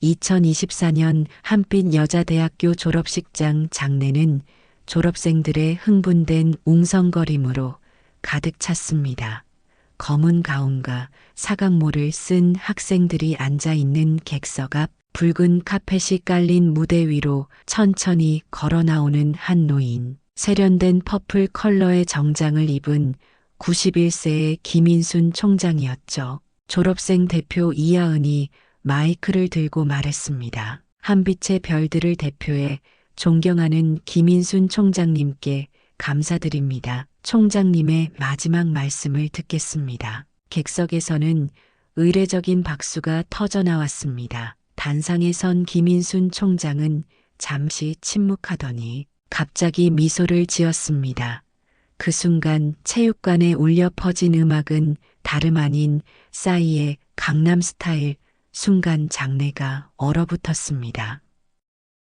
2024년 한빛여자대학교 졸업식장 장내는 졸업생들의 흥분된 웅성거림으로 가득 찼습니다. 검은 가운과 사각모를 쓴 학생들이 앉아있는 객석 앞 붉은 카펫이 깔린 무대 위로 천천히 걸어 나오는 한 노인. 세련된 퍼플 컬러의 정장을 입은 91세의 김인순 총장이었죠. 졸업생 대표 이하은이 마이크를 들고 말했습니다. 한빛의 별들을 대표해 존경하는 김인순 총장님께 감사드립니다. 총장님의 마지막 말씀을 듣겠습니다. 객석에서는 의례적인 박수가 터져 나왔습니다. 단상에 선 김인순 총장은 잠시 침묵하더니 갑자기 미소를 지었습니다. 그 순간 체육관에 울려 퍼진 음악은 다름 아닌 싸이의 강남스타일. 순간 장내가 얼어붙었습니다.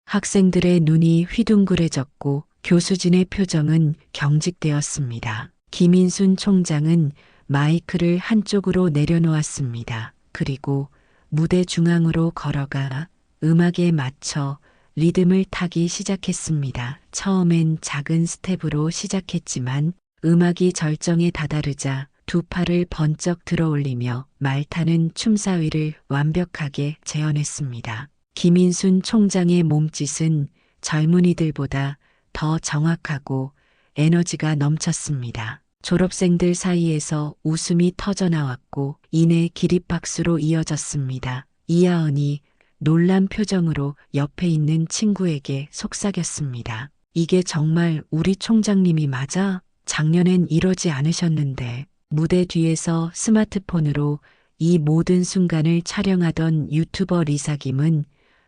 학생들의 눈이 휘둥그레졌고 교수진의 표정은 경직되었습니다. 김인순 총장은 마이크를 한쪽으로 내려놓았습니다. 그리고 무대 중앙으로 걸어가 음악에 맞춰 리듬을 타기 시작했습니다. 처음엔 작은 스텝으로 시작했지만 음악이 절정에 다다르자 두 팔을 번쩍 들어올리며 말타는 춤사위를 완벽하게 재현했습니다. 김인순 총장의 몸짓은 젊은이들보다 더 정확하고 에너지가 넘쳤습니다. 졸업생들 사이에서 웃음이 터져나왔고 이내 기립박수로 이어졌습니다. 이하은이 놀란 표정으로 옆에 있는 친구에게 속삭였습니다. 이게 정말 우리 총장님이 맞아? 작년엔 이러지 않으셨는데. 무대 뒤에서 스마트폰으로 이 모든 순간을 촬영하던 유튜버 리사김은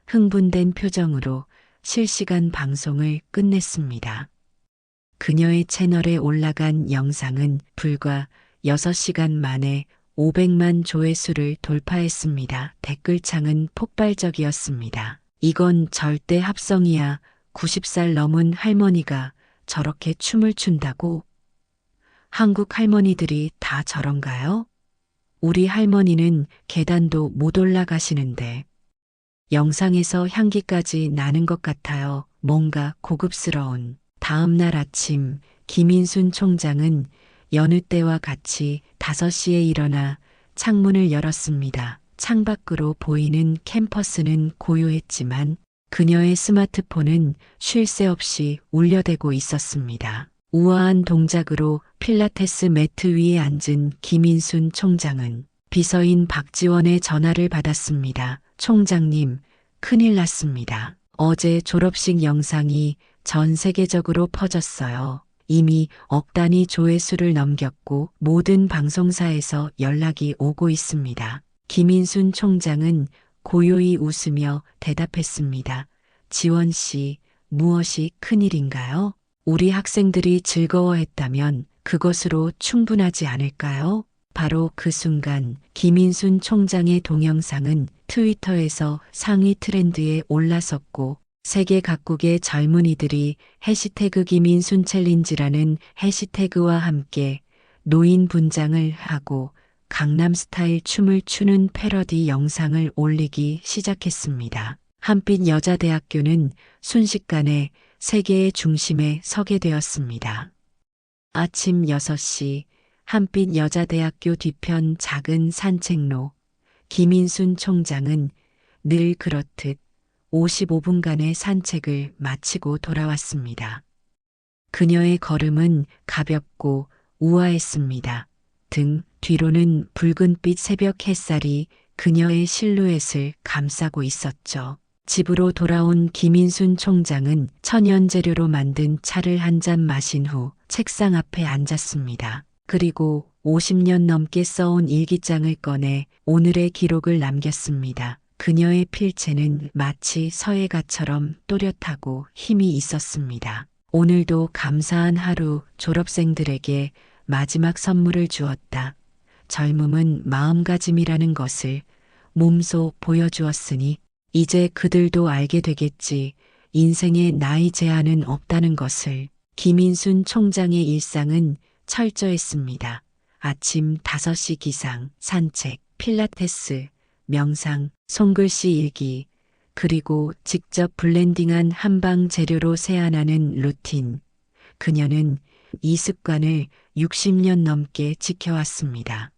흥분된 표정으로 실시간 방송을 끝냈습니다. 그녀의 채널에 올라간 영상은 불과 6시간 만에 500만 조회수를 돌파했습니다. 댓글창은 폭발적이었습니다. 이건 절대 합성이야. 90살 넘은 할머니가 저렇게 춤을 춘다고? 한국 할머니들이 다 저런가요? 우리 할머니는 계단도 못 올라가시는데. 영상에서 향기까지 나는 것 같아요. 뭔가 고급스러운. 다음 날 아침 김인순 총장은 여느 때와 같이 5시에 일어나 창문을 열었습니다. 창밖으로 보이는 캠퍼스는 고요했지만 그녀의 스마트폰은 쉴 새 없이 울려대고 있었습니다. 우아한 동작으로 필라테스 매트 위에 앉은 김인순 총장은 비서인 박지원의 전화를 받았습니다. 총장님, 큰일 났습니다. 어제 졸업식 영상이 전 세계적으로 퍼졌어요. 이미 억 단위 조회수를 넘겼고 모든 방송사에서 연락이 오고 있습니다. 김인순 총장은 고요히 웃으며 대답했습니다. 지원 씨, 무엇이 큰일인가요? 우리 학생들이 즐거워했다면 그것으로 충분하지 않을까요? 바로 그 순간 김인순 총장의 동영상은 트위터에서 상위 트렌드에 올라섰고 세계 각국의 젊은이들이 해시태그 김인순 챌린지라는 해시태그와 함께 노인 분장을 하고 강남스타일 춤을 추는 패러디 영상을 올리기 시작했습니다. 한빛여자대학교는 순식간에 세계의 중심에 서게 되었습니다. 아침 6시 한빛여자대학교 뒤편 작은 산책로. 김인순 총장은 늘 그렇듯 55분간의 산책을 마치고 돌아왔습니다. 그녀의 걸음은 가볍고 우아했습니다. 등 뒤로는 붉은빛 새벽 햇살이 그녀의 실루엣을 감싸고 있었죠. 집으로 돌아온 김인순 총장은 천연재료로 만든 차를 한 잔 마신 후 책상 앞에 앉았습니다. 그리고 50년 넘게 써온 일기장을 꺼내 오늘의 기록을 남겼습니다. 그녀의 필체는 마치 서예가처럼 또렷하고 힘이 있었습니다. 오늘도 감사한 하루, 졸업생들에게 마지막 선물을 주었다. 젊음은 마음가짐이라는 것을 몸소 보여주었으니 이제 그들도 알게 되겠지. 인생에 나이 제한은 없다는 것을. 김인순 총장의 일상은 철저했습니다. 아침 5시 기상, 산책, 필라테스, 명상, 손글씨 일기, 그리고 직접 블렌딩한 한방 재료로 세안하는 루틴. 그녀는 이 습관을 60년 넘게 지켜왔습니다.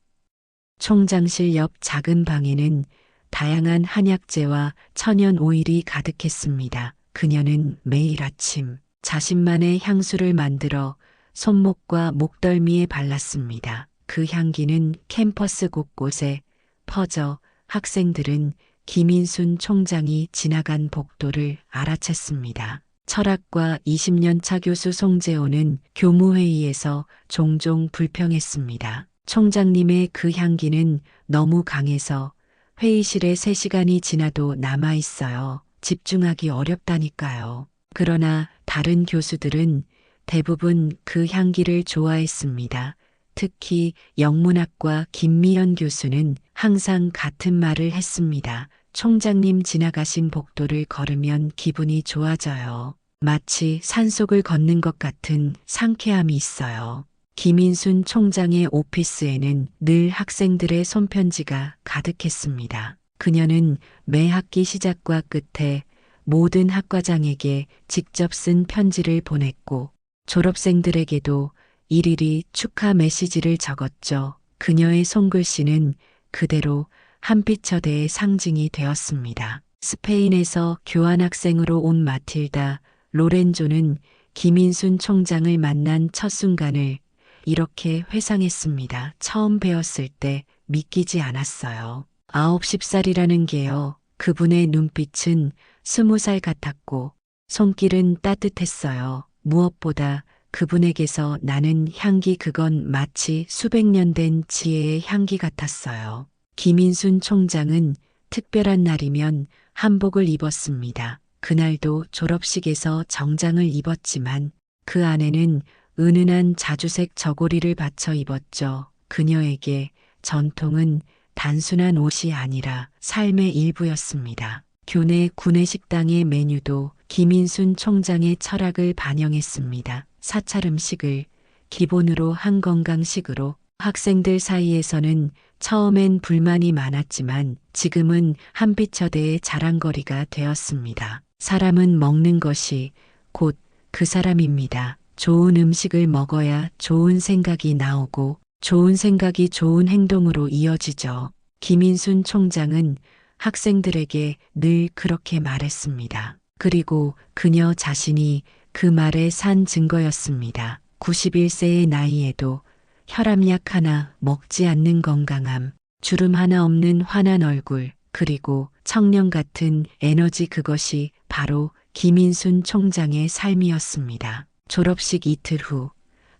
총장실 옆 작은 방에는 다양한 한약재와 천연 오일이 가득했습니다. 그녀는 매일 아침 자신만의 향수를 만들어 손목과 목덜미에 발랐습니다. 그 향기는 캠퍼스 곳곳에 퍼져 학생들은 김인순 총장이 지나간 복도를 알아챘습니다. 철학과 20년 차 교수 송재호는 교무회의에서 종종 불평했습니다. 총장님의 그 향기는 너무 강해서 회의실에 3시간이 지나도 남아있어요. 집중하기 어렵다니까요. 그러나 다른 교수들은 대부분 그 향기를 좋아했습니다. 특히 영문학과 김미연 교수는 항상 같은 말을 했습니다. 총장님 지나가신 복도를 걸으면 기분이 좋아져요. 마치 산속을 걷는 것 같은 상쾌함이 있어요. 김인순 총장의 오피스에는 늘 학생들의 손편지가 가득했습니다. 그녀는 매 학기 시작과 끝에 모든 학과장에게 직접 쓴 편지를 보냈고 졸업생들에게도 일일이 축하 메시지를 적었죠. 그녀의 손글씨는 그대로 한빛처대의 상징이 되었습니다. 스페인에서 교환학생으로 온 마틸다 로렌조는 김인순 총장을 만난 첫 순간을 이렇게 회상했습니다. 처음 배웠을 때 믿기지 않았어요. 9-10살이라는 게요. 그분의 눈빛은 20살 같았고 손길은 따뜻했어요. 무엇보다 그분에게서 나는 향기 그건 마치 수백 년 된 지혜의 향기 같았어요. 김인순 총장은 특별한 날이면 한복을 입었습니다. 그날도 졸업식에서 정장을 입었지만 그 안에는 은은한 자주색 저고리를 받쳐 입었죠. 그녀에게 전통은 단순한 옷이 아니라 삶의 일부였습니다. 교내 구내식당의 메뉴도 김인순 총장의 철학을 반영했습니다. 사찰 음식을 기본으로 한 건강식으로. 학생들 사이에서는 처음엔 불만이 많았지만 지금은 한빛처대의 자랑거리가 되었습니다. 사람은 먹는 것이 곧 그 사람입니다. 좋은 음식을 먹어야 좋은 생각이 나오고 좋은 생각이 좋은 행동으로 이어지죠. 김인순 총장은 학생들에게 늘 그렇게 말했습니다. 그리고 그녀 자신이 그 말에 산 증거였습니다. 91세의 나이에도 혈압약 하나 먹지 않는 건강함, 주름 하나 없는 환한 얼굴, 그리고 청년 같은 에너지 그것이 바로 김인순 총장의 삶이었습니다. 졸업식 이틀 후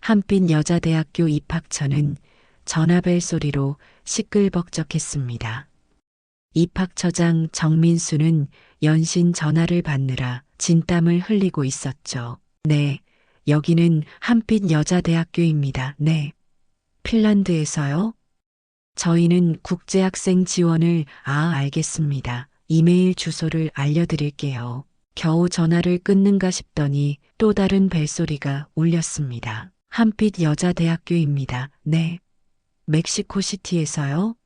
한빛여자대학교 입학처는 전화벨 소리로 시끌벅적했습니다. 입학처장 정민수는 연신 전화를 받느라 진땀을 흘리고 있었죠. 네, 여기는 한빛여자대학교입니다. 네. 핀란드에서요? 저희는 국제학생 지원을 알겠습니다. 이메일 주소를 알려드릴게요. 겨우 전화를 끊는가 싶더니 또 다른 벨소리가 울렸습니다. 한빛여자대학교입니다. 네. 멕시코시티에서요?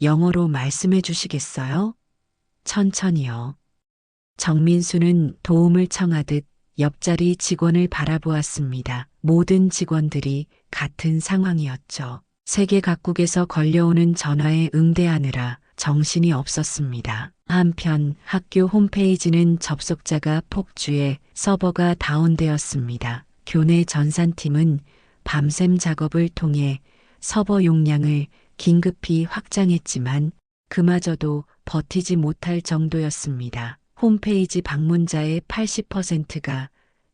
영어로 말씀해 주시겠어요? 천천히요. 정민수는 도움을 청하듯 옆자리 직원을 바라보았습니다. 모든 직원들이 같은 상황이었죠. 세계 각국에서 걸려오는 전화에 응대하느라 정신이 없었습니다. 한편 학교 홈페이지는 접속자가 폭주해 서버가 다운되었습니다. 교내 전산팀은 밤샘 작업을 통해 서버 용량을 긴급히 확장했지만 그마저도 버티지 못할 정도였습니다. 홈페이지 방문자의 80%가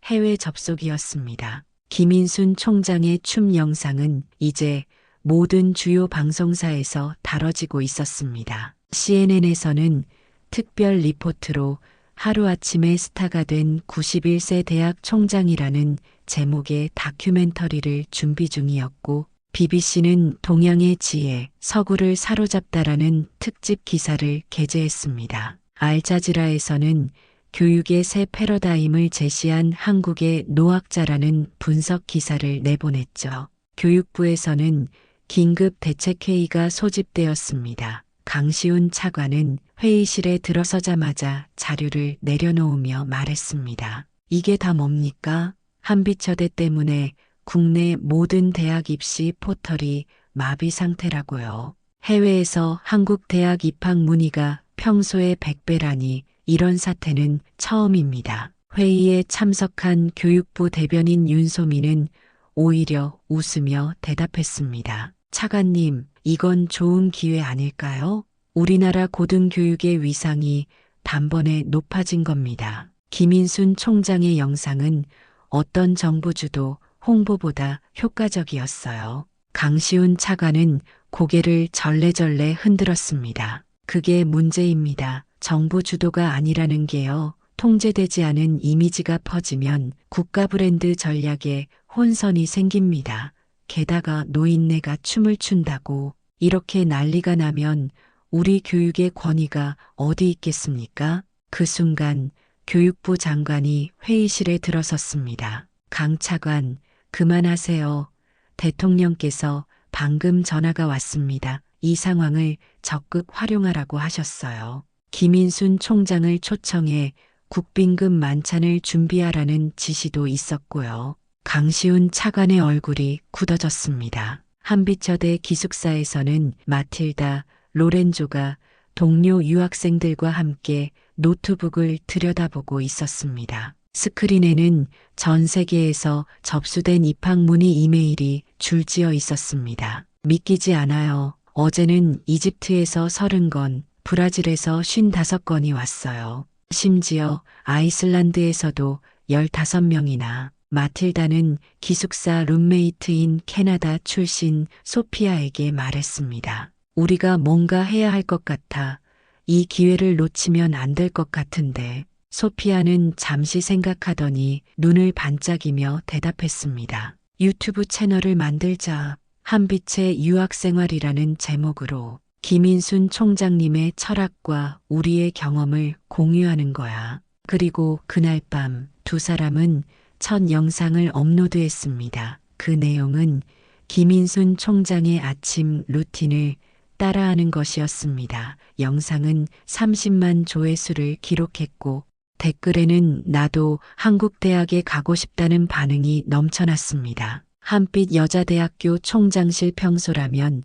해외 접속이었습니다. 김인순 총장의 춤 영상은 이제 모든 주요 방송사에서 다뤄지고 있었습니다. CNN에서는 특별 리포트로 하루아침에 스타가 된 91세 대학 총장이라는 제목의 다큐멘터리를 준비 중이었고 BBC는 동양의 지혜, 서구를 사로잡다라는 특집 기사를 게재했습니다. 알자지라에서는 교육의 새 패러다임을 제시한 한국의 노학자라는 분석 기사를 내보냈죠. 교육부에서는 긴급 대책회의가 소집되었습니다. 강시훈 차관은 회의실에 들어서자마자 자료를 내려놓으며 말했습니다. 이게 다 뭡니까? 한빛여대 때문에 국내 모든 대학 입시 포털이 마비 상태라고요. 해외에서 한국 대학 입학 문의가 평소의 100배라니 이런 사태는 처음입니다. 회의에 참석한 교육부 대변인 윤소민은 오히려 웃으며 대답했습니다. 차관님, 이건 좋은 기회 아닐까요? 우리나라 고등교육의 위상이 단번에 높아진 겁니다. 김인순 총장의 영상은 어떤 정부 주도 홍보보다 효과적이었어요. 강시훈 차관은 고개를 절레절레 흔들었습니다. 그게 문제입니다. 정부 주도가 아니라는 게요. 통제되지 않은 이미지가 퍼지면 국가 브랜드 전략에 혼선이 생깁니다. 게다가 노인네가 춤을 춘다고 이렇게 난리가 나면 우리 교육의 권위가 어디 있겠습니까? 그 순간 교육부 장관이 회의실에 들어섰습니다. 강 차관, 그만하세요. 대통령께서 방금 전화가 왔습니다. 이 상황을 적극 활용하라고 하셨어요. 김인순 총장을 초청해 국빈금 만찬을 준비하라는 지시도 있었고요. 강시훈 차관의 얼굴이 굳어졌습니다. 한빛여대 기숙사에서는 마틸다, 로렌조가 동료 유학생들과 함께 노트북을 들여다보고 있었습니다. 스크린에는 전 세계에서 접수된 입학 문의 이메일이 줄지어 있었습니다. 믿기지 않아요. 어제는 이집트에서 30건, 브라질에서 55건이 왔어요. 심지어 아이슬란드에서도 15명이나. 마틸다는 기숙사 룸메이트인 캐나다 출신 소피아에게 말했습니다. 우리가 뭔가 해야 할 것 같아. 이 기회를 놓치면 안 될 것 같은데. 소피아는 잠시 생각하더니 눈을 반짝이며 대답했습니다. 유튜브 채널을 만들자. 한빛의 유학생활이라는 제목으로 김인순 총장님의 철학과 우리의 경험을 공유하는 거야. 그리고 그날 밤 두 사람은 첫 영상을 업로드했습니다. 그 내용은 김인순 총장의 아침 루틴을 따라하는 것이었습니다. 영상은 30만 조회수를 기록했고 댓글에는 나도 한국대학에 가고 싶다는 반응이 넘쳐났습니다. 한빛 여자대학교 총장실 평소라면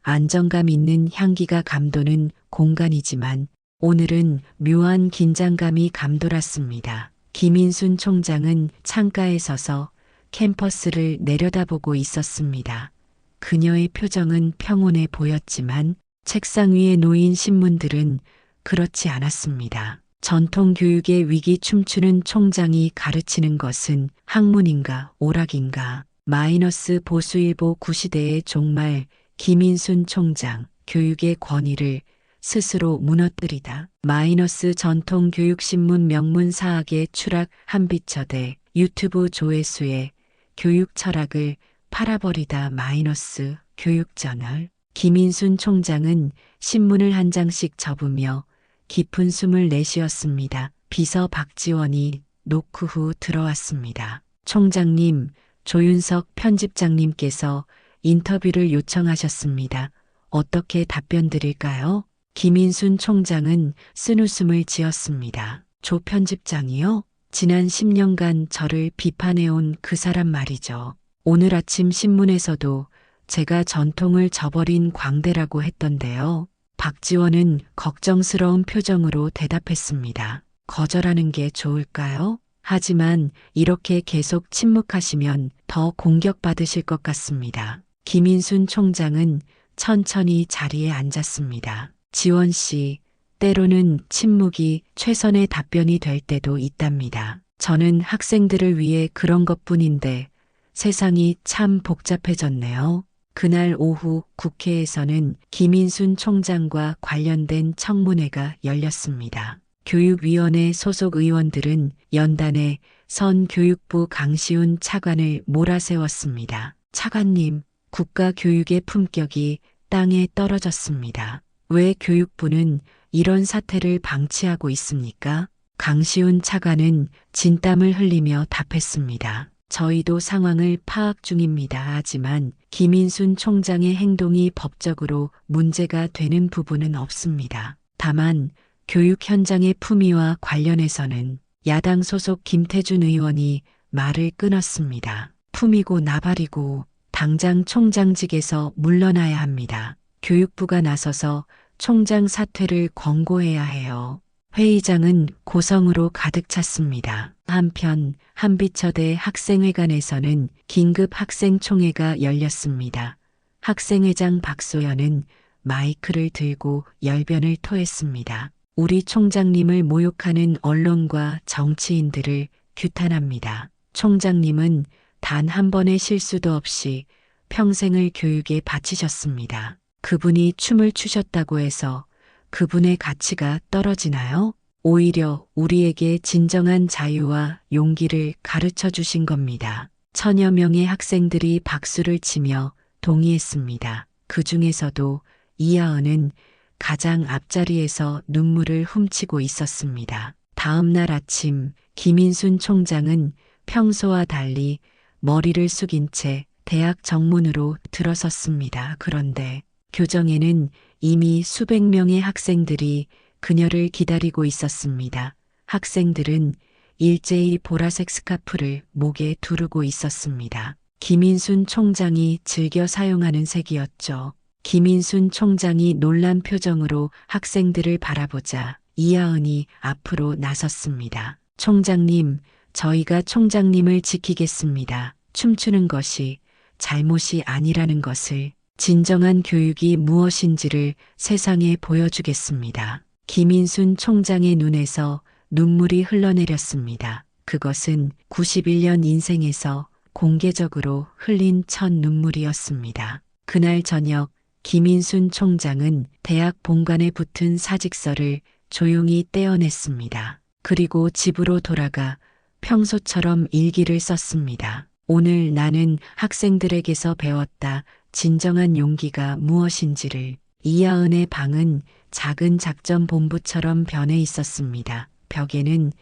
안정감 있는 향기가 감도는 공간이지만 오늘은 묘한 긴장감이 감돌았습니다. 김인순 총장은 창가에 서서 캠퍼스를 내려다보고 있었습니다. 그녀의 표정은 평온해 보였지만 책상 위에 놓인 신문들은 그렇지 않았습니다. 전통 교육의 위기 춤추는 총장이 가르치는 것은 학문인가 오락인가. 마이너스 보수일보 구시대의 종말 김인순 총장 교육의 권위를 스스로 무너뜨리다. 마이너스 전통교육신문 명문사학의 추락 한빛여대 유튜브 조회수에 교육 철학을 팔아버리다 마이너스 교육저널. 김인순 총장은 신문을 한 장씩 접으며 깊은 숨을 내쉬었습니다. 비서 박지원이 노크 후 들어왔습니다. 총장님, 조윤석 편집장님께서 인터뷰를 요청하셨습니다. 어떻게 답변 드릴까요? 김인순 총장은 쓴웃음을 지었습니다. 조 편집장이요? 지난 10년간 저를 비판해온 그 사람 말이죠. 오늘 아침 신문에서도 제가 전통을 저버린 광대라고 했던데요. 박지원은 걱정스러운 표정으로 대답했습니다. 거절하는 게 좋을까요? 하지만 이렇게 계속 침묵하시면 더 공격받으실 것 같습니다. 김인순 총장은 천천히 자리에 앉았습니다. 지원 씨, 때로는 침묵이 최선의 답변이 될 때도 있답니다. 저는 학생들을 위해 그런 것뿐인데 세상이 참 복잡해졌네요. 그날 오후 국회에서는 김인순 총장과 관련된 청문회가 열렸습니다. 교육위원회 소속 의원들은 연단에 선 교육부 강시훈 차관을 몰아세웠습니다. 차관님, 국가교육의 품격이 땅에 떨어졌습니다. 왜 교육부는 이런 사태를 방치하고 있습니까? 강시훈 차관은 진땀을 흘리며 답했습니다. 저희도 상황을 파악 중입니다. 하지만 김인순 총장의 행동이 법적으로 문제가 되는 부분은 없습니다. 다만 교육 현장의 품위와 관련해서는 야당 소속 김태준 의원이 말을 끊었습니다. 품위고 나발이고 당장 총장직에서 물러나야 합니다. 교육부가 나서서 총장 사퇴를 권고해야 해요. 회의장은 고성으로 가득 찼습니다. 한편 한비처대 학생회관에서는 긴급 학생총회가 열렸습니다. 학생회장 박소연은 마이크를 들고 열변을 토했습니다. 우리 총장님을 모욕하는 언론과 정치인들을 규탄합니다. 총장님은 단 한 번의 실수도 없이 평생을 교육에 바치셨습니다. 그분이 춤을 추셨다고 해서 그분의 가치가 떨어지나요? 오히려 우리에게 진정한 자유와 용기를 가르쳐 주신 겁니다. 천여 명의 학생들이 박수를 치며 동의했습니다. 그 중에서도 이하은은 가장 앞자리에서 눈물을 훔치고 있었습니다. 다음 날 아침 김인순 총장은 평소와 달리 머리를 숙인 채 대학 정문으로 들어섰습니다. 그런데 교정에는 이미 수백 명의 학생들이 그녀를 기다리고 있었습니다. 학생들은 일제히 보라색 스카프를 목에 두르고 있었습니다. 김인순 총장이 즐겨 사용하는 색이었죠. 김인순 총장이 놀란 표정으로 학생들을 바라보자 이하은이 앞으로 나섰습니다. 총장님, 저희가 총장님을 지키겠습니다. 춤추는 것이 잘못이 아니라는 것을, 진정한 교육이 무엇인지를 세상에 보여주겠습니다. 김인순 총장의 눈에서 눈물이 흘러내렸습니다. 그것은 91년 인생에서 공개적으로 흘린 첫 눈물이었습니다. 그날 저녁 김인순 총장은 대학 본관에 붙은 사직서를 조용히 떼어냈습니다. 그리고 집으로 돌아가 평소처럼 일기를 썼습니다. 오늘 나는 학생들에게서 배웠다. 진정한 용기가 무엇인지를. 이하은의 방은 작은 작전본부처럼 변해 있었습니다. 벽에는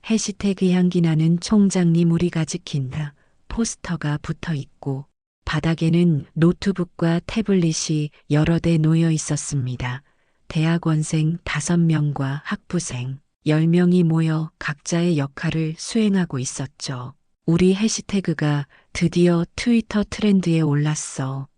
해시태그 향기 나는 총장님 우리가 지킨다 포스터가 붙어 있고 바닥에는 노트북과 태블릿이 여러 대 놓여 있었습니다. 대학원생 5명과 학부생 10명이 모여 각자의 역할을 수행하고 있었죠. 우리 해시태그가 드디어 트위터 트렌드에 올랐어.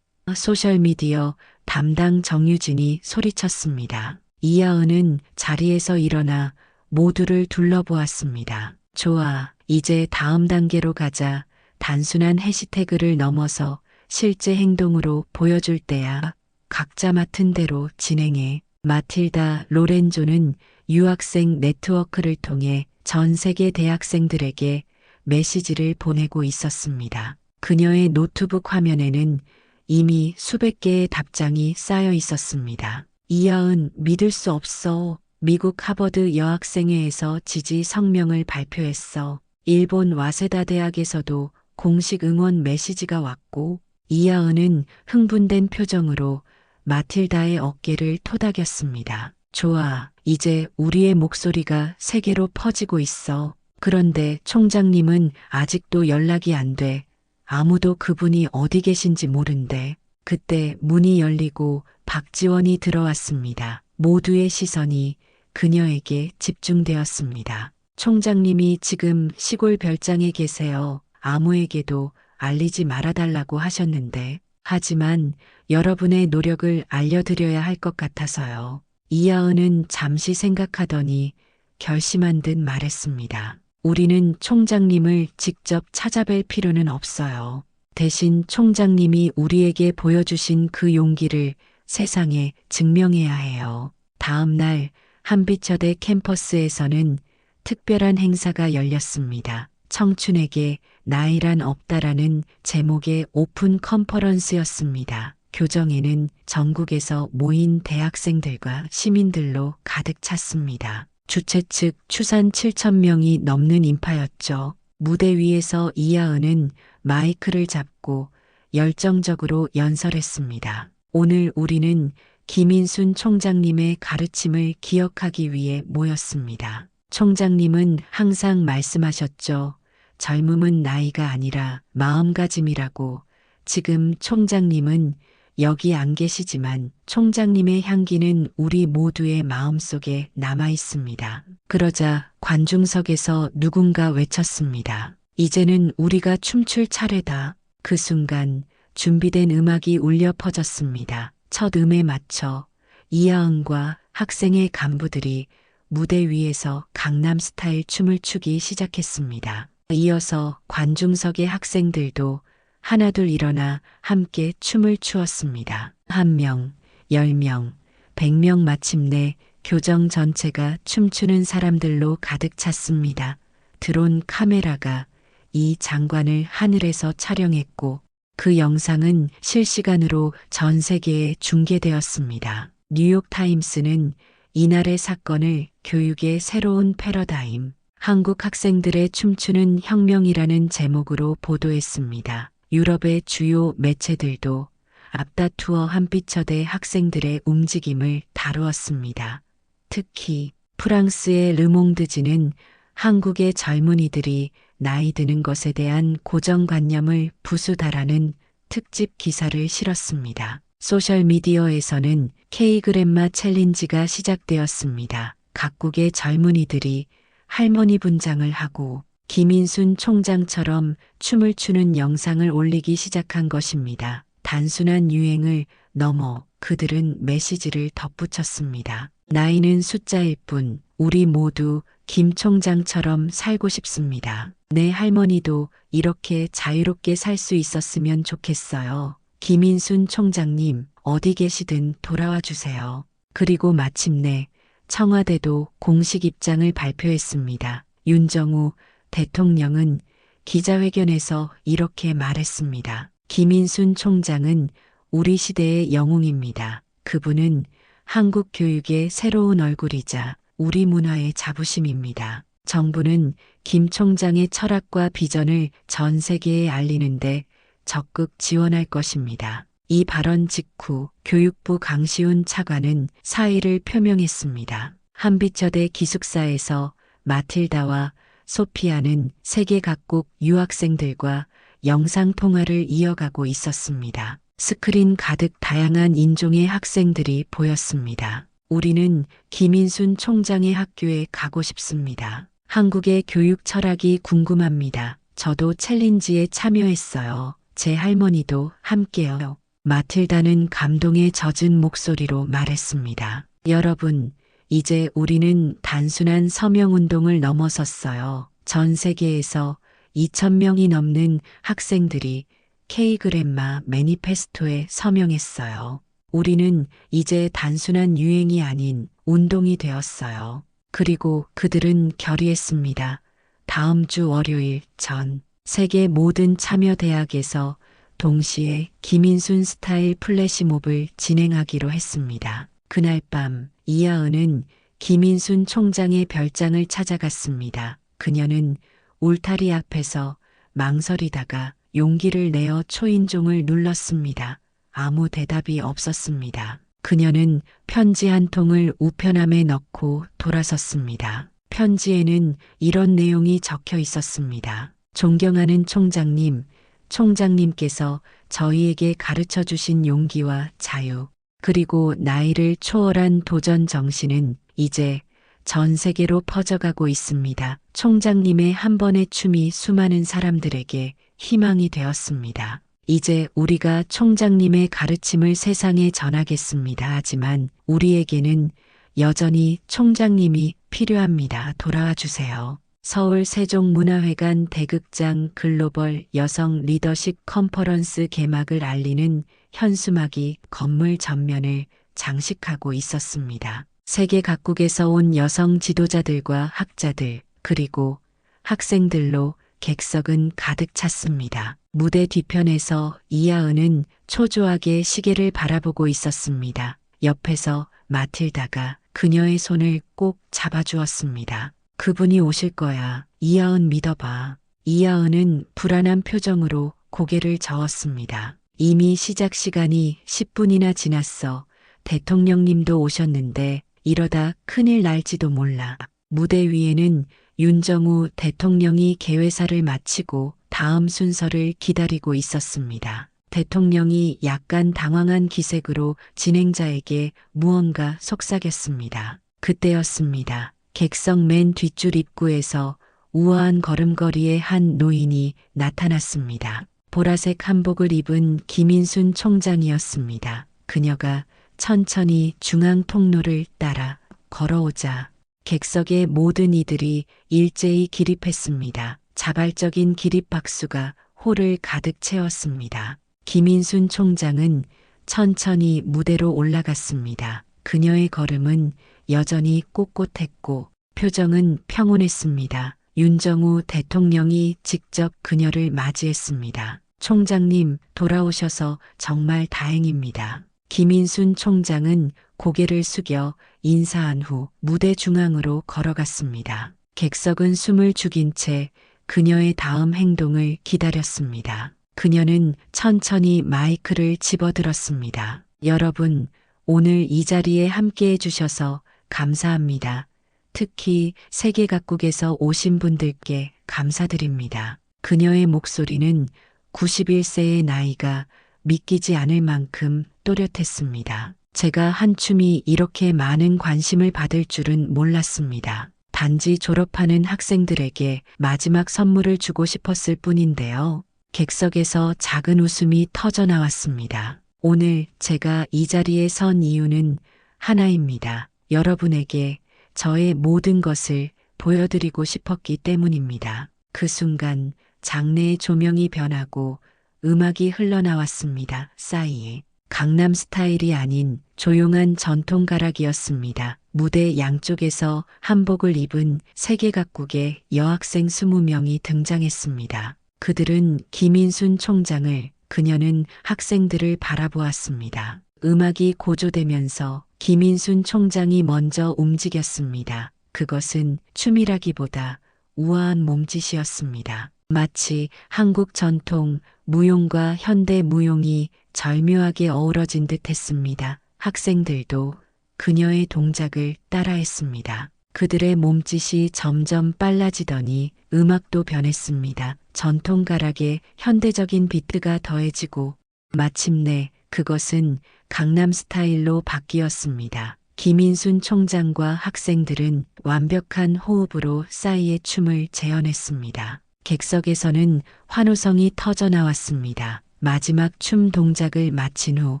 소셜미디어 담당 정유진이 소리쳤습니다. 이하은은 자리에서 일어나 모두를 둘러보았습니다. 좋아, 이제 다음 단계로 가자. 단순한 해시태그를 넘어서 실제 행동으로 보여줄 때야. 각자 맡은 대로 진행해. 마틸다 로렌조는 유학생 네트워크를 통해 전 세계 대학생들에게 메시지를 보내고 있었습니다. 그녀의 노트북 화면에는 이미 수백 개의 답장이 쌓여 있었습니다. 이하은 믿을 수 없어. 미국 하버드 여학생회에서 지지 성명을 발표했어. 일본 와세다 대학에서도 공식 응원 메시지가 왔고 이하은은 흥분된 표정으로 마틸다의 어깨를 토닥였습니다. 좋아, 이제 우리의 목소리가 세계로 퍼지고 있어. 그런데 총장님은 아직도 연락이 안 돼. 아무도 그분이 어디 계신지 모른대. 그때 문이 열리고 박지원이 들어왔습니다. 모두의 시선이 그녀에게 집중되었습니다. 총장님이 지금 시골 별장에 계세요. 아무에게도 알리지 말아달라고 하셨는데, 하지만 여러분의 노력을 알려드려야 할 것 같아서요. 이하은은 잠시 생각하더니 결심한 듯 말했습니다. 우리는 총장님을 직접 찾아뵐 필요는 없어요. 대신 총장님이 우리에게 보여주신 그 용기를 세상에 증명해야 해요. 다음 날 한비처대 캠퍼스에서는 특별한 행사가 열렸습니다. 청춘에게 나이란 없다라는 제목의 오픈 컨퍼런스였습니다. 교정에는 전국에서 모인 대학생들과 시민들로 가득 찼습니다. 주최 측 추산 7,000명이 넘는 인파였죠. 무대 위에서 이하은은 마이크를 잡고 열정적으로 연설했습니다. 오늘 우리는 김인순 총장님의 가르침을 기억하기 위해 모였습니다. 총장님은 항상 말씀하셨죠. 젊음은 나이가 아니라 마음가짐이라고. 지금 총장님은 여기 안 계시지만 총장님의 향기는 우리 모두의 마음속에 남아 있습니다. 그러자 관중석에서 누군가 외쳤습니다. 이제는 우리가 춤출 차례다. 그 순간 준비된 음악이 울려 퍼졌습니다. 첫 음에 맞춰 이하은과 학생의 간부들이 무대 위에서 강남 스타일 춤을 추기 시작했습니다. 이어서 관중석의 학생들도 하나둘 일어나 함께 춤을 추었습니다. 1명, 10명, 100명 마침내 교정 전체가 춤추는 사람들로 가득 찼습니다. 드론 카메라가 이 장관을 하늘에서 촬영했고 그 영상은 실시간으로 전 세계에 중계되었습니다. 뉴욕타임스는 이날의 사건을 교육의 새로운 패러다임, 한국 학생들의 춤추는 혁명이라는 제목으로 보도했습니다. 유럽의 주요 매체들도 앞다투어 한빛처대 학생들의 움직임을 다루었습니다. 특히 프랑스의 르몽드지는 한국의 젊은이들이 나이 드는 것에 대한 고정관념을 부수다라는 특집 기사를 실었습니다. 소셜미디어에서는 K그랜마 챌린지가 시작되었습니다. 각국의 젊은이들이 할머니 분장을 하고 김인순 총장처럼 춤을 추는 영상을 올리기 시작한 것입니다. 단순한 유행을 넘어 그들은 메시지를 덧붙였습니다. 나이는 숫자일 뿐 우리 모두 김 총장처럼 살고 싶습니다. 내 할머니도 이렇게 자유롭게 살 수 있었으면 좋겠어요. 김인순 총장님, 어디 계시든 돌아와 주세요. 그리고 마침내 청와대도 공식 입장을 발표했습니다. 윤정우 대통령은 기자회견에서 이렇게 말했습니다. 김인순 총장은 우리 시대의 영웅입니다. 그분은 한국 교육의 새로운 얼굴이자 우리 문화의 자부심입니다. 정부는 김 총장의 철학과 비전을 전 세계에 알리는데 적극 지원할 것입니다. 이 발언 직후 교육부 강시훈 차관은 사의를 표명했습니다. 한빛여대 기숙사에서 마틸다와 소피아는 세계 각국 유학생들과 영상통화를 이어가고 있었습니다. 스크린 가득 다양한 인종의 학생들이 보였습니다. 우리는 김인순 총장의 학교에 가고 싶습니다. 한국의 교육 철학이 궁금합니다. 저도 챌린지에 참여했어요. 제 할머니도 함께요. 마틸다는 감동에 젖은 목소리로 말했습니다. 여러분, 이제 우리는 단순한 서명운동을 넘어섰어요. 전 세계에서 2,000명이 넘는 학생들이 K그랜마 매니페스토에 서명했어요. 우리는 이제 단순한 유행이 아닌 운동이 되었어요. 그리고 그들은 결의했습니다. 다음 주 월요일 전 세계 모든 참여대학에서 동시에 김인순 스타일 플래시몹을 진행하기로 했습니다. 그날 밤 이하은은 김인순 총장의 별장을 찾아갔습니다. 그녀는 울타리 앞에서 망설이다가 용기를 내어 초인종을 눌렀습니다. 아무 대답이 없었습니다. 그녀는 편지 한 통을 우편함에 넣고 돌아섰습니다. 편지에는 이런 내용이 적혀 있었습니다. 존경하는 총장님, 총장님께서 저희에게 가르쳐 주신 용기와 자유, 그리고 나이를 초월한 도전 정신은 이제 전 세계로 퍼져가고 있습니다. 총장님의 한 번의 춤이 수많은 사람들에게 희망이 되었습니다. 이제 우리가 총장님의 가르침을 세상에 전하겠습니다. 하지만 우리에게는 여전히 총장님이 필요합니다. 돌아와 주세요. 서울 세종문화회관 대극장 글로벌 여성 리더십 컨퍼런스 개막을 알리는 현수막이 건물 전면을 장식하고 있었습니다. 세계 각국에서 온 여성 지도자들과 학자들, 그리고 학생들로 객석은 가득 찼습니다. 무대 뒤편에서 이하은은 초조하게 시계를 바라보고 있었습니다. 옆에서 마틸다가 그녀의 손을 꼭 잡아주었습니다. 그분이 오실 거야. 이하은 믿어봐. 이하은은 불안한 표정으로 고개를 저었습니다. 이미 시작 시간이 10분이나 지났어. 대통령님도 오셨는데 이러다 큰일 날지도 몰라. 무대 위에는 윤정우 대통령이 개회사를 마치고 다음 순서를 기다리고 있었습니다. 대통령이 약간 당황한 기색으로 진행자에게 무언가 속삭였습니다. 그때였습니다. 객석 맨 뒷줄 입구에서 우아한 걸음걸이의 한 노인이 나타났습니다. 보라색 한복을 입은 김인순 총장이었습니다. 그녀가 천천히 중앙 통로를 따라 걸어오자 객석의 모든 이들이 일제히 기립했습니다. 자발적인 기립박수가 홀을 가득 채웠습니다. 김인순 총장은 천천히 무대로 올라갔습니다. 그녀의 걸음은 여전히 꼿꼿했고 표정은 평온했습니다. 윤정우 대통령이 직접 그녀를 맞이했습니다. 총장님, 돌아오셔서 정말 다행입니다. 김인순 총장은 고개를 숙여 인사한 후 무대 중앙으로 걸어갔습니다. 객석은 숨을 죽인 채 그녀의 다음 행동을 기다렸습니다. 그녀는 천천히 마이크를 집어들었습니다. 여러분, 오늘 이 자리에 함께해 주셔서 감사합니다. 특히 세계 각국에서 오신 분들께 감사드립니다. 그녀의 목소리는 91세의 나이가 믿기지 않을 만큼 또렷했습니다. 제가 한 춤이 이렇게 많은 관심을 받을 줄은 몰랐습니다. 단지 졸업하는 학생들에게 마지막 선물을 주고 싶었을 뿐인데요. 객석에서 작은 웃음이 터져 나왔습니다. 오늘 제가 이 자리에 선 이유는 하나입니다. 여러분에게 저의 모든 것을 보여드리고 싶었기 때문입니다. 그 순간 장내의 조명이 변하고 음악이 흘러나왔습니다. 싸이의 강남 스타일이 아닌 조용한 전통 가락이었습니다. 무대 양쪽에서 한복을 입은 세계 각국의 여학생 20명이 등장했습니다. 그들은 김인순 총장을, 그녀는 학생들을 바라보았습니다. 음악이 고조되면서 김인순 총장이 먼저 움직였습니다. 그것은 춤이라기보다 우아한 몸짓이었습니다. 마치 한국 전통 무용과 현대 무용이 절묘하게 어우러진 듯 했습니다. 학생들도 그녀의 동작을 따라했습니다. 그들의 몸짓이 점점 빨라지더니 음악도 변했습니다. 전통 가락에 현대적인 비트가 더해지고 마침내 그것은 강남 스타일로 바뀌었습니다. 김인순 총장과 학생들은 완벽한 호흡으로 싸이의 춤을 재현했습니다. 객석에서는 환호성이 터져 나왔습니다. 마지막 춤 동작을 마친 후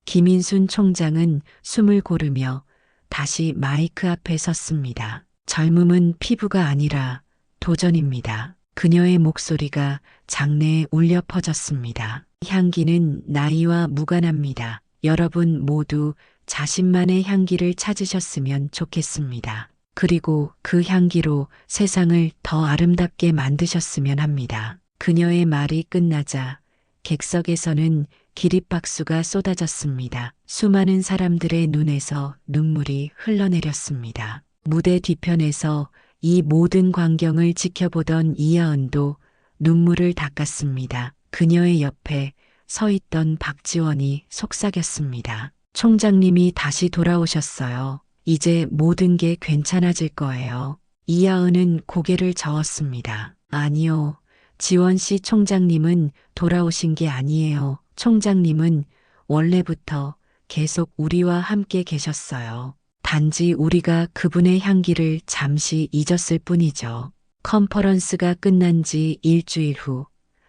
김인순 총장은 숨을 고르며 다시 마이크 앞에 섰습니다. 젊음은 피부가 아니라 도전입니다. 그녀의 목소리가 장내에 울려 퍼졌습니다. 향기는 나이와 무관합니다. 여러분 모두 자신만의 향기를 찾으셨으면 좋겠습니다. 그리고 그 향기로 세상을 더 아름답게 만드셨으면 합니다. 그녀의 말이 끝나자 객석에서는 기립박수가 쏟아졌습니다. 수많은 사람들의 눈에서 눈물이 흘러내렸습니다. 무대 뒤편에서 이 모든 광경을 지켜보던 이하은도 눈물을 닦았습니다. 그녀의 옆에 서 있던 박지원이 속삭였습니다. 총장님이 다시 돌아오셨어요. 이제 모든 게 괜찮아질 거예요. 이하은은 고개를 저었습니다. 아니요. 지원 씨 총장님은 돌아오신 게 아니에요. 총장님은 원래부터 계속 우리와 함께 계셨어요. 단지 우리가 그분의 향기를 잠시 잊었을 뿐이죠. 컨퍼런스가 끝난 지 일주일 후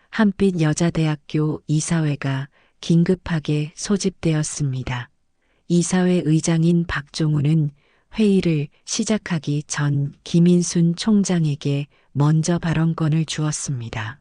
한빛 여자대학교 이사회가 긴급하게 소집되었습니다. 이사회 의장인 박종우는 회의를 시작하기 전 김인순 총장에게 먼저 발언권을 주었습니다.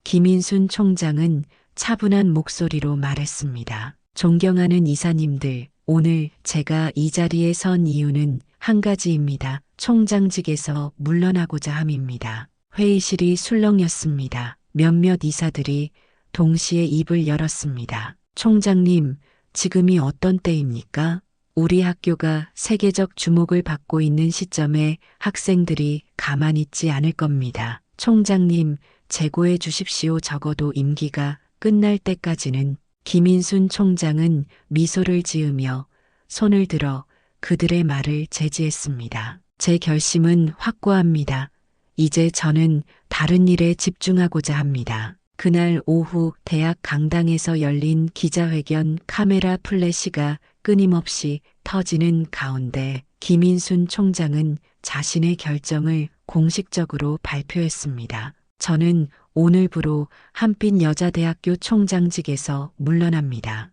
김인순 총장은 차분한 목소리로 말했습니다. 존경하는 이사님들, 오늘 제가 이 자리에 선 이유는 한 가지입니다. 총장직에서 물러나고자 함입니다. 회의실이 술렁였습니다. 몇몇 이사들이 동시에 입을 열었습니다. 총장님, 지금이 어떤 때입니까? 우리 학교가 세계적 주목을 받고 있는 시점에 학생들이 가만히 있지 않을 겁니다. 총장님, 재고해 주십시오. 적어도 임기가 끝날 때까지는. 김인순 총장은 미소를 지으며 손을 들어 그들의 말을 제지했습니다. 제 결심은 확고합니다. 이제 저는 다른 일에 집중하고자 합니다. 그날 오후 대학 강당에서 열린 기자회견 카메라 플래시가 끊임없이 터지는 가운데 김인순 총장은 자신의 결정을 공식적으로 발표했습니다. 저는 오늘부로 한빛여자대학교 총장직에서 물러납니다.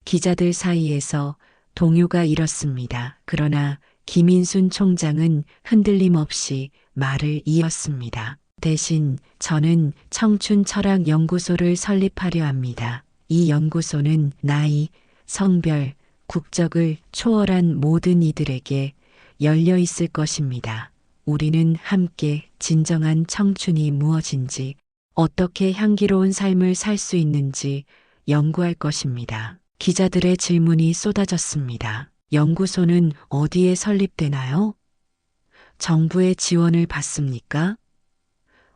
기자들 사이에서 동요가 일었습니다. 그러나 김인순 총장은 흔들림 없이 말을 이었습니다. 대신 저는 청춘철학연구소를 설립하려 합니다. 이 연구소는 나이, 성별, 국적을 초월한 모든 이들에게 열려 있을 것입니다. 우리는 함께 진정한 청춘이 무엇인지, 어떻게 향기로운 삶을 살 수 있는지 연구할 것입니다. 기자들의 질문이 쏟아졌습니다. 연구소는 어디에 설립되나요? 정부의 지원을 받습니까?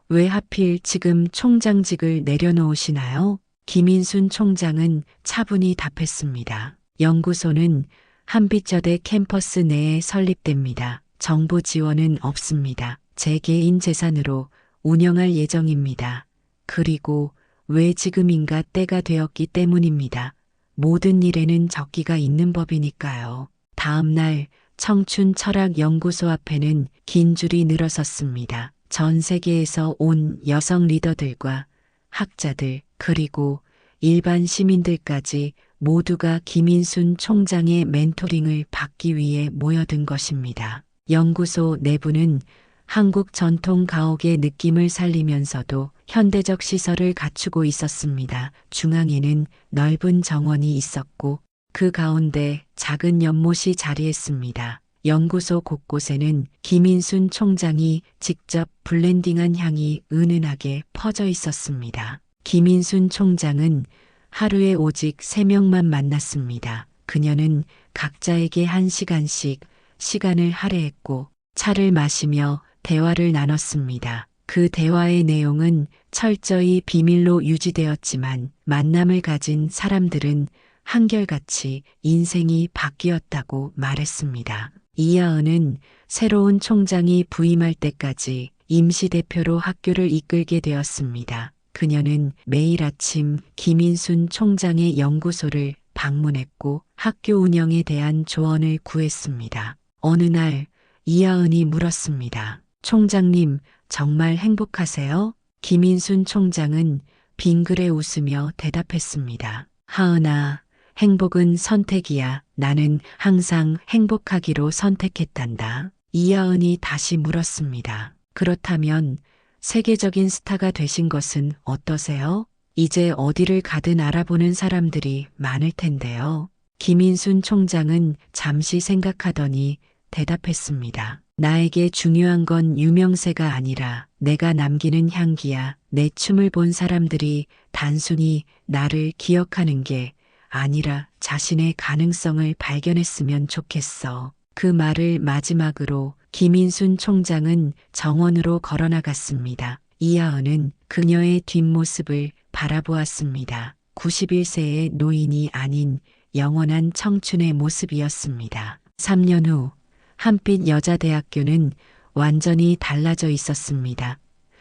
왜 하필 지금 총장직을 내려놓으시나요? 김인순 총장은 차분히 답했습니다. 연구소는 한빛여대 캠퍼스 내에 설립됩니다. 정부 지원은 없습니다. 제 개인 재산으로 운영할 예정입니다. 그리고 왜 지금인가 때가 되었기 때문입니다. 모든 일에는 적기가 있는 법이니까요. 다음 날 청춘철학연구소 앞에는 긴 줄이 늘어섰습니다. 전 세계에서 온 여성 리더들과 학자들 그리고 일반 시민들까지 모두가 김인순 총장의 멘토링을 받기 위해 모여든 것입니다. 연구소 내부는 한국 전통 가옥의 느낌을 살리면서도 현대적 시설을 갖추고 있었습니다. 중앙에는 넓은 정원이 있었고 그 가운데 작은 연못이 자리했습니다. 연구소 곳곳에는 김인순 총장이 직접 블렌딩한 향이 은은하게 퍼져 있었습니다. 김인순 총장은 하루에 오직 3명만 만났습니다. 그녀는 각자에게 1시간씩 시간을 할애했고 차를 마시며 대화를 나눴습니다. 그 대화의 내용은 철저히 비밀로 유지되었지만 만남을 가진 사람들은 한결같이 인생이 바뀌었다고 말했습니다. 이하은은 새로운 총장이 부임할 때까지 임시대표로 학교를 이끌게 되었습니다. 그녀는 매일 아침 김인순 총장의 연구소를 방문했고 학교 운영에 대한 조언을 구했습니다. 어느 날 이하은이 물었습니다. 총장님, 정말 행복하세요? 김인순 총장은 빙그레 웃으며 대답했습니다. 하은아, 행복은 선택이야. 나는 항상 행복하기로 선택했단다. 이하은이 다시 물었습니다. 그렇다면 세계적인 스타가 되신 것은 어떠세요? 이제 어디를 가든 알아보는 사람들이 많을 텐데요. 김인순 총장은 잠시 생각하더니 대답했습니다. 나에게 중요한 건 유명세가 아니라 내가 남기는 향기야. 내 춤을 본 사람들이 단순히 나를 기억하는 게 아니라 자신의 가능성을 발견했으면 좋겠어. 그 말을 마지막으로 김인순 총장은 정원으로 걸어나갔습니다. 이하은은 그녀의 뒷모습을 바라보았습니다. 91세의 노인이 아닌 영원한 청춘의 모습이었습니다. 3년 후 한빛여자대학교는 완전히 달라져 있었습니다.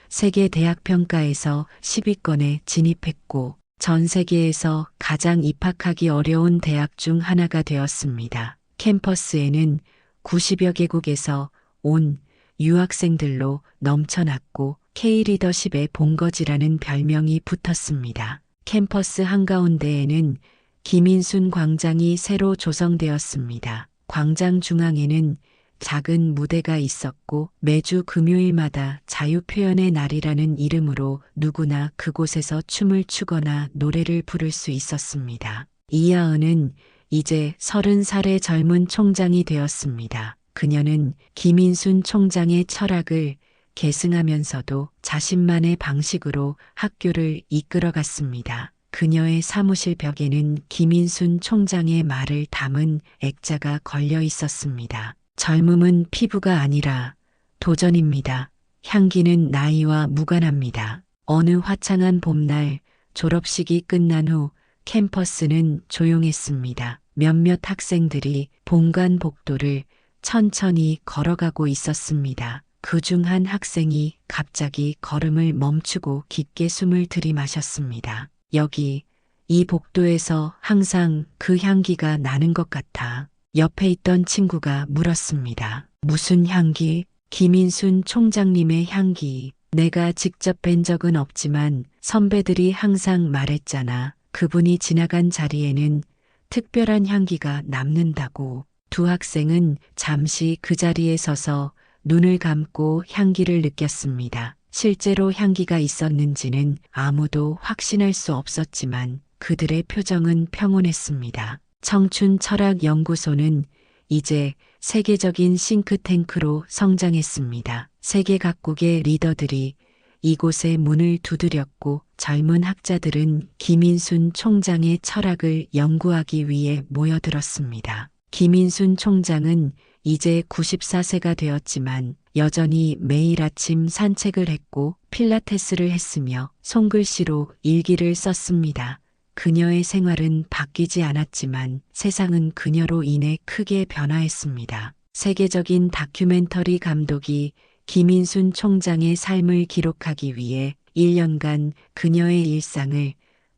세계 대학 평가에서 10위권에 진입했고 전 세계에서 가장 입학하기 어려운 대학 중 하나가 되었습니다. 캠퍼스에는 90여 개국에서 온 유학생들로 넘쳐났고 K-리더십의 본거지라는 별명이 붙었습니다. 캠퍼스 한가운데에는 김인순 광장이 새로 조성되었습니다. 광장 중앙에는 작은 무대가 있었고 매주 금요일마다 자유표현의 날이라는 이름으로 누구나 그곳에서 춤을 추거나 노래를 부를 수 있었습니다. 이하은은 이제 30살의 젊은 총장이 되었습니다. 그녀는 김인순 총장의 철학을 계승하면서도 자신만의 방식으로 학교를 이끌어갔습니다. 그녀의 사무실 벽에는 김인순 총장의 말을 담은 액자가 걸려 있었습니다. 젊음은 피부가 아니라 도전입니다. 향기는 나이와 무관합니다. 어느 화창한 봄날 졸업식이 끝난 후 캠퍼스는 조용했습니다. 몇몇 학생들이 본관 복도를 천천히 걸어가고 있었습니다. 그중 한 학생이 갑자기 걸음을 멈추고 깊게 숨을 들이마셨습니다. 여기, 이 복도에서 항상 그 향기가 나는 것 같아. 옆에 있던 친구가 물었습니다. 무슨 향기? 김인순 총장님의 향기. 내가 직접 뵌 적은 없지만 선배들이 항상 말했잖아. 그분이 지나간 자리에는 특별한 향기가 남는다고. 두 학생은 잠시 그 자리에 서서 눈을 감고 향기를 느꼈습니다. 실제로 향기가 있었는지는 아무도 확신할 수 없었지만 그들의 표정은 평온했습니다. 청춘 철학 연구소는 이제 세계적인 싱크탱크로 성장했습니다. 세계 각국의 리더들이 이곳에 문을 두드렸고 젊은 학자들은 김인순 총장의 철학을 연구하기 위해 모여들었습니다. 김인순 총장은 이제 94세가 되었지만 여전히 매일 아침 산책을 했고 필라테스를 했으며 손글씨로 일기를 썼습니다. 그녀의 생활은 바뀌지 않았지만 세상은 그녀로 인해 크게 변화했습니다. 세계적인 다큐멘터리 감독이 김인순 총장의 삶을 기록하기 위해 1년간 그녀의 일상을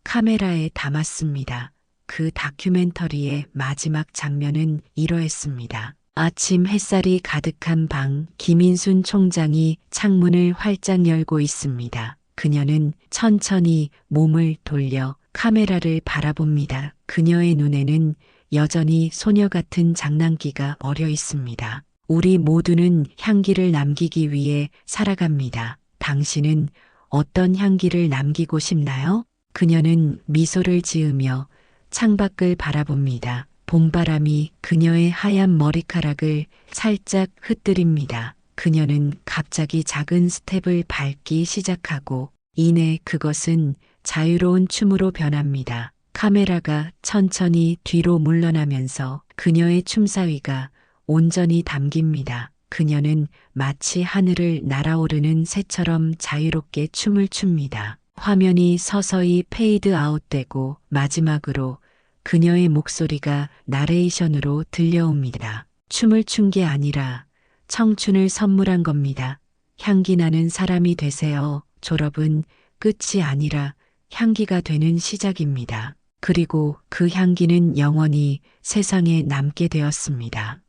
카메라에 담았습니다. 그 다큐멘터리의 마지막 장면은 이러했습니다. 아침 햇살이 가득한 방, 김인순 총장이 창문을 활짝 열고 있습니다. 그녀는 천천히 몸을 돌려 카메라를 바라봅니다. 그녀의 눈에는 여전히 소녀 같은 장난기가 어려 있습니다. 우리 모두는 향기를 남기기 위해 살아갑니다. 당신은 어떤 향기를 남기고 싶나요? 그녀는 미소를 지으며 창밖을 바라봅니다. 봄바람이 그녀의 하얀 머리카락을 살짝 흩뜨립니다. 그녀는 갑자기 작은 스텝을 밟기 시작하고 이내 그것은 자유로운 춤으로 변합니다. 카메라가 천천히 뒤로 물러나면서 그녀의 춤사위가 온전히 담깁니다. 그녀는 마치 하늘을 날아오르는 새처럼 자유롭게 춤을 춥니다. 화면이 서서히 페이드 아웃되고 마지막으로 그녀의 목소리가 나레이션으로 들려옵니다. 춤을 춘 게 아니라 청춘을 선물한 겁니다. 향기 나는 사람이 되세요. 졸업은 끝이 아니라 향기가 되는 시작입니다. 그리고 그 향기는 영원히 세상에 남게 되었습니다.